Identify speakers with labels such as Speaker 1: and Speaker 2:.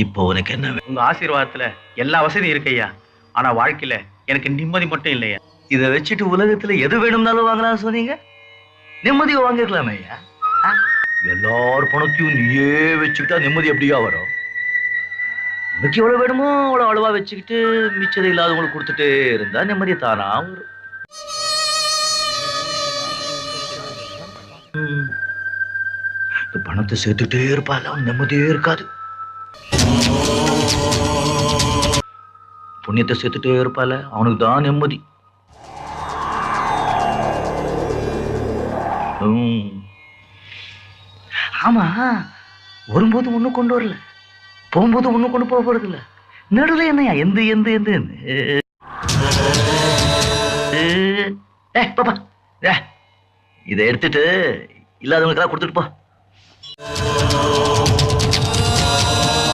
Speaker 1: இப்போ உனக்கு என்ன
Speaker 2: உங்க ஆசீர்வாதத்துல எல்லா வசதியும் இருக்கையா. ஆனா வாழ்க்கையில எனக்கு நிம்மதி மட்டும் இல்லையா.
Speaker 1: இதை வச்சுட்டு உலகத்துல எது வேணும்னாலும் வாங்கலாம் சொன்னீங்க. நிம்மதியை வாங்கிக்கலாமே ஐயா. எல்லார் பணத்தையும் நீயே வச்சுக்கிட்டா நிம்மதி எப்படியா வரும்? உனக்கு எவ்வளவு வேணுமோ அவ்வளவு அளவா வச்சுக்கிட்டு மிச்சதை இல்லாதவங்களுக்கு கொடுத்துட்டே இருந்தா நிம்மதி தானா வரும். இந்த பணத்தை சேர்த்துட்டே இருப்பாள், அவன் நிம்மதியே இருக்காது. புண்ணியத்தை சேர்த்துட்டே இருப்பாள், அவனுக்கு தான் நிம்மதி. ஆமா, வரும்போது ஒண்ணு கொண்டு வரல, போகும்போது ஒண்ணு கொண்டு போக போறது இல்ல. நடுவில் என்னையா எந்த எந்த எந்த பாப்பா, இதை எடுத்துட்டு இல்லாதவங்களுக்கெல்லாம் கொடுத்துட்டு போ.